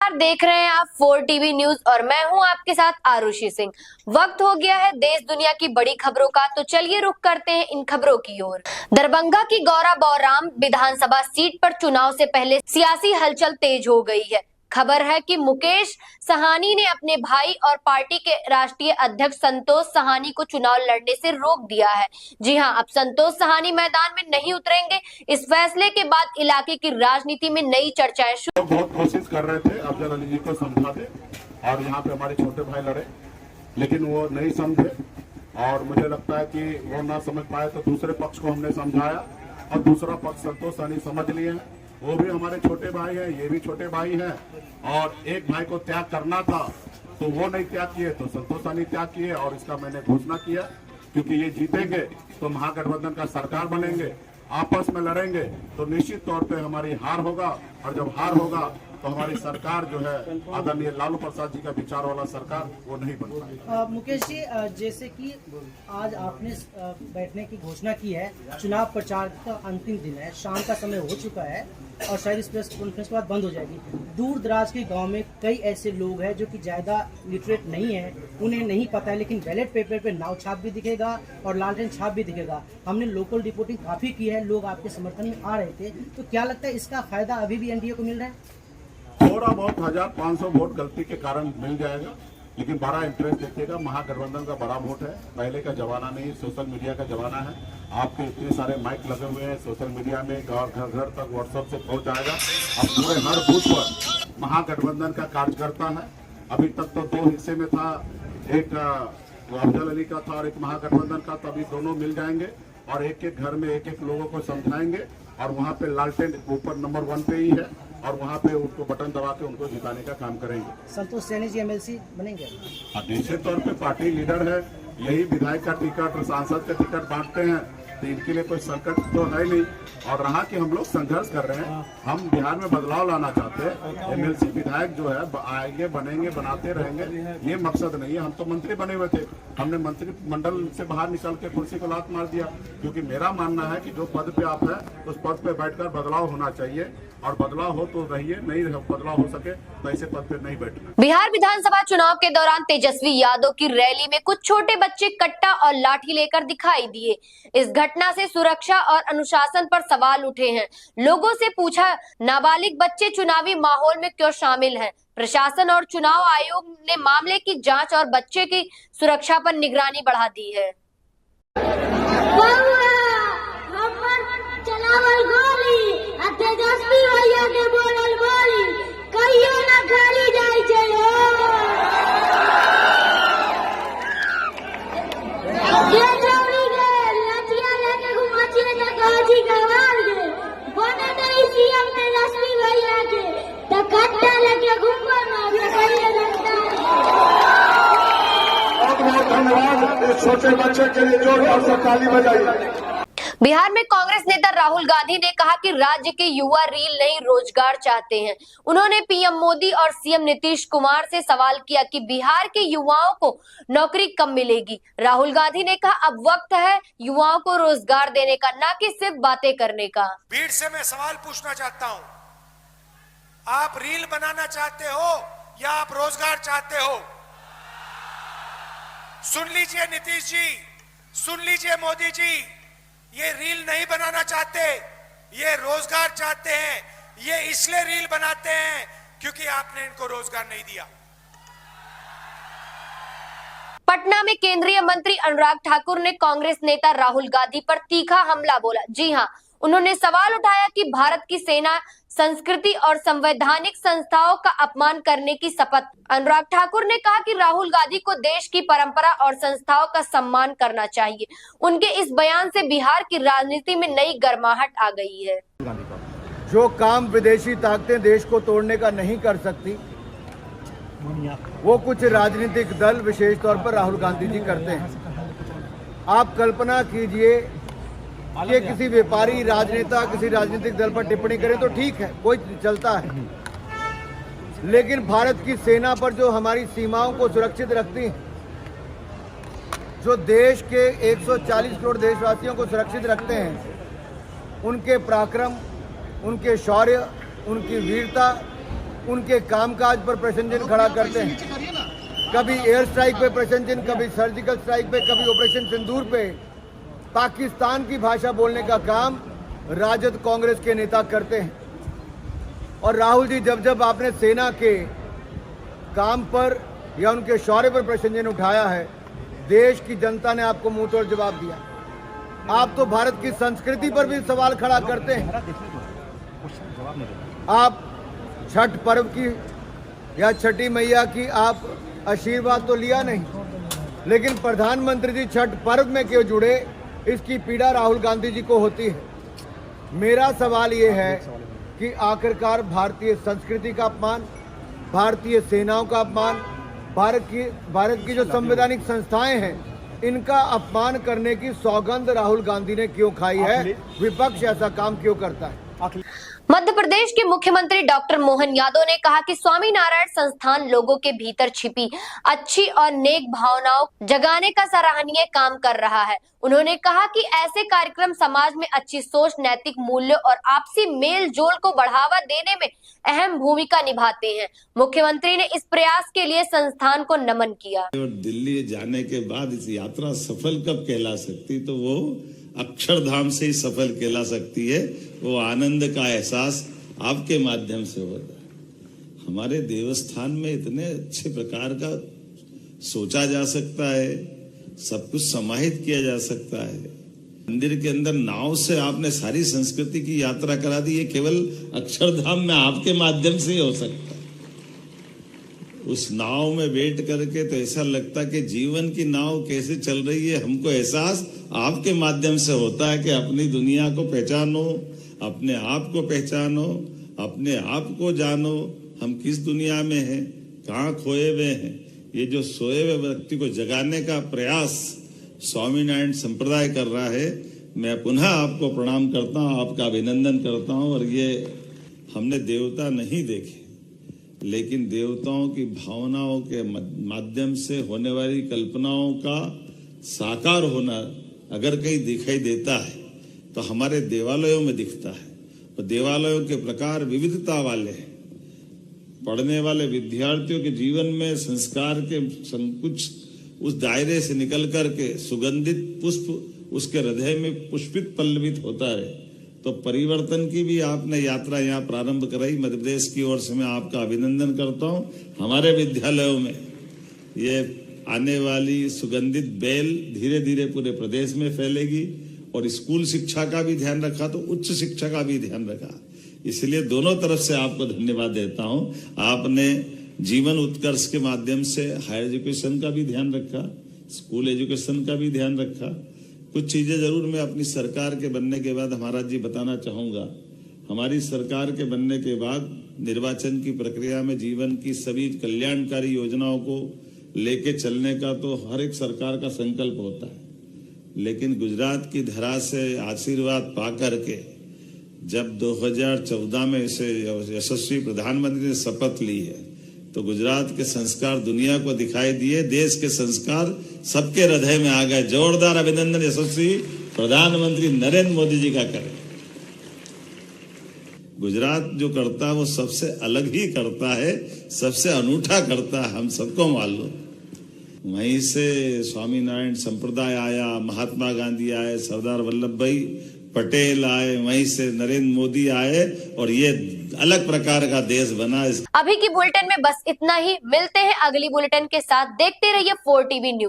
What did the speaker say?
नमस्कार, देख रहे हैं आप 4 टीवी न्यूज और मैं हूं आपके साथ आरुषि सिंह। वक्त हो गया है देश दुनिया की बड़ी खबरों का, तो चलिए रुख करते हैं इन खबरों की ओर। दरभंगा की गौरा बौराम विधानसभा सीट पर चुनाव से पहले सियासी हलचल तेज हो गई है। खबर है कि मुकेश साहनी ने अपने भाई और पार्टी के राष्ट्रीय अध्यक्ष संतोष साहनी को चुनाव लड़ने से रोक दिया है। जी हां, अब संतोष साहनी मैदान में नहीं उतरेंगे। इस फैसले के बाद इलाके की राजनीति में नई चर्चाएं शुरू। बहुत कोशिश कर रहे थे अफजल अली जी को समझा दे और यहाँ पे हमारे छोटे भाई लड़े, लेकिन वो नहीं समझे और मुझे लगता है कि वो ना समझ पाए, तो दूसरे पक्ष को हमने समझाया और दूसरा पक्ष संतोष साहनी समझ लिए हैं। वो भी हमारे छोटे भाई हैं, ये भी छोटे भाई हैं और एक भाई को त्याग करना था तो वो नहीं त्याग किए, तो संतोष साहनी त्याग किए और इसका मैंने घोषणा किया, क्योंकि ये जीतेंगे तो महागठबंधन का सरकार बनेंगे, आपस में लड़ेंगे तो निश्चित तौर पे हमारी हार होगा और जब हार होगा तो हमारी सरकार जो है आदरणीय लालू प्रसाद जी का विचार वाला सरकार वो नहीं बन पाएगी। मुकेश जी, जैसे कि आज आपने बैठने की घोषणा की है, चुनाव प्रचार का अंतिम दिन है, शाम का समय हो चुका है और शायद इस प्रेस कॉन्फ्रेंस के बाद बंद हो जाएगी। दूर दराज के गांव में कई ऐसे लोग हैं जो कि ज्यादा लिटरेट नहीं है, उन्हें नहीं पता है, लेकिन बैलेट पेपर पे नाव छाप भी दिखेगा और लालटेन छाप भी दिखेगा। हमने लोकल रिपोर्टिंग काफी की है, लोग आपके समर्थन में आ रहे थे, तो क्या लगता है इसका फायदा अभी भी एनडीए को मिल रहा है? थोड़ा बहुत 1500 वोट गलती के कारण मिल जाएगा, लेकिन बड़ा इंटरेस्ट देखिएगा, महागठबंधन का बड़ा वोट है, पहले का जमाना नहीं, सोशल मीडिया का जमाना है। आपके इतने सारे माइक लगे हुए हैं सोशल मीडिया में, घर घर तक व्हाट्सएप से पहुंच जाएगा। अब पूरे हर बूथ पर महागठबंधन का कार्यकर्ता है। अभी तक तो 2 हिस्से में था, एक अफजल अली का था और एक महागठबंधन का, तो अभी दोनों मिल जाएंगे और एक एक घर में एक एक लोगों को समझाएंगे और वहाँ पे लालटेन ऊपर नंबर 1 पे ही है और वहाँ पे उनको बटन दबा के उनको जिताने का काम करेंगे। संतोष साहनी जी एमएलसी बनेंगे? निश्चित तौर पे पार्टी लीडर है, यही विधायक का टिकट और सांसद का टिकट बांटते हैं, तो इनके लिए कोई संकट तो है नहीं। और रहा कि हम लोग संघर्ष कर रहे हैं, हम बिहार में बदलाव लाना चाहते हैं। एमएलसी विधायक जो है आएंगे, बनेंगे, बनाते रहेंगे, ये मकसद नहीं है। हम तो मंत्री बने हुए थे, हमने मंत्रिमंडल से बाहर निकल के कुर्सी को लात मार दिया, क्योंकि मेरा मानना है कि जो पद पे आप है उस पद पे बैठकर बदलाव होना चाहिए और बदलाव हो तो रहिए, नहीं बदलाव हो सके तो ऐसे पद पे नहीं बैठना। बिहार विधानसभा चुनाव के दौरान तेजस्वी यादव की रैली में कुछ छोटे बच्चे कट्टा और लाठी लेकर दिखाई दिए। इस घटना से सुरक्षा और अनुशासन पर सवाल उठे हैं। लोगों से पूछा, नाबालिग बच्चे चुनावी माहौल में क्यों शामिल हैं? प्रशासन और चुनाव आयोग ने मामले की जांच और बच्चे की सुरक्षा पर निगरानी बढ़ा दी है। तेजस्वी भैया के बोलल बोली कहियो ना खाली जाय छै हो। के चौरी के लठिया लेके घुमछी त कहजी गवार गे बने नहीं सीएम तेजस्वी भैया के त कट्टा लेके घुमबो ना ये कहिए लगता है। बहुत धन्यवाद इस छोटे बच्चे के लिए, जोरदार से ताली बजाइए। बिहार में कांग्रेस नेता राहुल गांधी ने कहा कि राज्य के युवा रील नहीं रोजगार चाहते हैं। उन्होंने पीएम मोदी और सीएम नीतीश कुमार से सवाल किया कि बिहार के युवाओं को नौकरी कब मिलेगी। राहुल गांधी ने कहा, अब वक्त है युवाओं को रोजगार देने का, न कि सिर्फ बातें करने का। भीड़ से मैं सवाल पूछना चाहता हूं, आप रील बनाना चाहते हो या आप रोजगार चाहते हो? सुन लीजिए नीतीश जी, सुन लीजिए मोदी जी, ये रील नहीं बनाना चाहते, ये रोजगार चाहते हैं। ये इसलिए रील बनाते हैं क्योंकि आपने इनको रोजगार नहीं दिया। पटना में केंद्रीय मंत्री अनुराग ठाकुर ने कांग्रेस नेता राहुल गांधी पर तीखा हमला बोला। जी हां, उन्होंने सवाल उठाया कि भारत की सेना, संस्कृति और संवैधानिक संस्थाओं का अपमान करने की शपथ। अनुराग ठाकुर ने कहा कि राहुल गांधी को देश की परंपरा और संस्थाओं का सम्मान करना चाहिए। उनके इस बयान से बिहार की राजनीति में नई गर्माहट आ गई है। जो काम विदेशी ताकतें देश को तोड़ने का नहीं कर सकती, वो कुछ राजनीतिक दल, विशेष तौर पर राहुल गांधी जी करते हैं। आप कल्पना कीजिए कि किसी व्यापारी, राजनेता किसी राजनीतिक दल पर टिप्पणी करें तो ठीक है, कोई चलता है, लेकिन भारत की सेना पर, जो हमारी सीमाओं को सुरक्षित रखती है, जो देश के 140 करोड़ देशवासियों को सुरक्षित रखते हैं, उनके पराक्रम, उनके शौर्य, उनकी वीरता, उनके कामकाज पर प्रश्न चिन्ह खड़ा करते हैं। कभी एयर स्ट्राइक पे प्रश्न चिन्ह, कभी सर्जिकल स्ट्राइक पे, कभी ऑपरेशन सिंदूर पे पाकिस्तान की भाषा बोलने का काम राजद कांग्रेस के नेता करते हैं। और राहुल जी, जब जब आपने सेना के काम पर या उनके शौर्य पर प्रश्न चिन्ह उठाया है, देश की जनता ने आपको मुंह तोड़ जवाब दिया। आप तो भारत की संस्कृति पर भी सवाल खड़ा करते हैं। आप छठ पर्व की या छठी मैया की आप आशीर्वाद तो लिया नहीं, लेकिन प्रधानमंत्री जी छठ पर्व में क्यों जुड़े, इसकी पीड़ा राहुल गांधी जी को होती है। मेरा सवाल ये है कि आखिरकार भारतीय संस्कृति का अपमान, भारतीय सेनाओं का अपमान, भारत की जो संवैधानिक संस्थाएं हैं, इनका अपमान करने की सौगंध राहुल गांधी ने क्यों खाई है? विपक्ष ऐसा काम क्यों करता है? मध्य प्रदेश के मुख्यमंत्री डॉक्टर मोहन यादव ने कहा कि स्वामीनारायण संस्थान लोगों के भीतर छिपी अच्छी और नेक भावनाओं जगाने का सराहनीय काम कर रहा है। उन्होंने कहा कि ऐसे कार्यक्रम समाज में अच्छी सोच, नैतिक मूल्य और आपसी मेल जोल को बढ़ावा देने में अहम भूमिका निभाते हैं। मुख्यमंत्री ने इस प्रयास के लिए संस्थान को नमन किया। और दिल्ली जाने के बाद इस यात्रा सफल कब कहला सकती, तो वो अक्षरधाम से ही सफल कहला सकती है। वो आनंद का एहसास आपके माध्यम से होता है। हमारे देवस्थान में इतने अच्छे प्रकार का सोचा जा सकता है, सब कुछ समाहित किया जा सकता है। मंदिर के अंदर नाव से आपने सारी संस्कृति की यात्रा करा दी, ये केवल अक्षरधाम में आपके माध्यम से ही हो सकता है। उस नाव में बैठ करके तो ऐसा लगता कि जीवन की नाव कैसे चल रही है, हमको एहसास आपके माध्यम से होता है कि अपनी दुनिया को पहचानो, अपने आप को पहचानो, अपने आप को जानो, हम किस दुनिया में हैं, कहाँ खोए हुए हैं। ये जो सोए हुए व्यक्ति को जगाने का प्रयास स्वामीनारायण संप्रदाय कर रहा है, मैं पुनः आपको प्रणाम करता हूँ, आपका अभिनंदन करता हूँ। और ये हमने देवता नहीं देखे, लेकिन देवताओं की भावनाओं के माध्यम से होने वाली कल्पनाओं का साकार होना अगर कहीं दिखाई देता है तो हमारे देवालयों में दिखता है। और देवालयों के प्रकार विविधता वाले हैं। पढ़ने वाले विद्यार्थियों के जीवन में संस्कार के कुछ उस दायरे से निकल करके सुगंधित पुष्प उसके हृदय में पुष्पित पल्लवित होता रहे, तो परिवर्तन की भी आपने यात्रा यहाँ प्रारंभ कराई। मध्य प्रदेश की ओर से मैं आपका अभिनंदन करता हूँ। हमारे विद्यालयों में ये आने वाली सुगंधित बेल धीरे धीरे पूरे प्रदेश में फैलेगी। और स्कूल शिक्षा का भी ध्यान रखा तो उच्च शिक्षा का भी ध्यान रखा, इसलिए दोनों तरफ से आपको धन्यवाद देता हूँ। आपने जीवन उत्कर्ष के माध्यम से हायर एजुकेशन का भी ध्यान रखा, स्कूल एजुकेशन का भी ध्यान रखा। कुछ चीजें जरूर मैं अपनी सरकार के बनने के बाद महाराज जी बताना चाहूंगा। हमारी सरकार के बनने के बाद निर्वाचन की प्रक्रिया में जीवन की सभी कल्याणकारी योजनाओं को लेके चलने का तो हर एक सरकार का संकल्प होता है, लेकिन गुजरात की धरा से आशीर्वाद पा करके जब 2014 में इसे यशस्वी प्रधानमंत्री ने शपथ ली है, तो गुजरात के संस्कार दुनिया को दिखाई दिए, देश के संस्कार सबके हृदय में आ गए। जोरदार अभिनंदन यशस्वी प्रधानमंत्री नरेंद्र मोदी जी का करें। गुजरात जो करता है वो सबसे अलग ही करता है, सबसे अनूठा करता है, हम सबको मालूम। वहीं से स्वामीनारायण संप्रदाय आया, महात्मा गांधी आए, सरदार वल्लभ भाई पटेल आए, वहीं से नरेंद्र मोदी आए और ये अलग प्रकार का देश बना। अभी की बुलेटिन में बस इतना ही। मिलते हैं अगली बुलेटिन के साथ। देखते रहिए 4 TV न्यूज।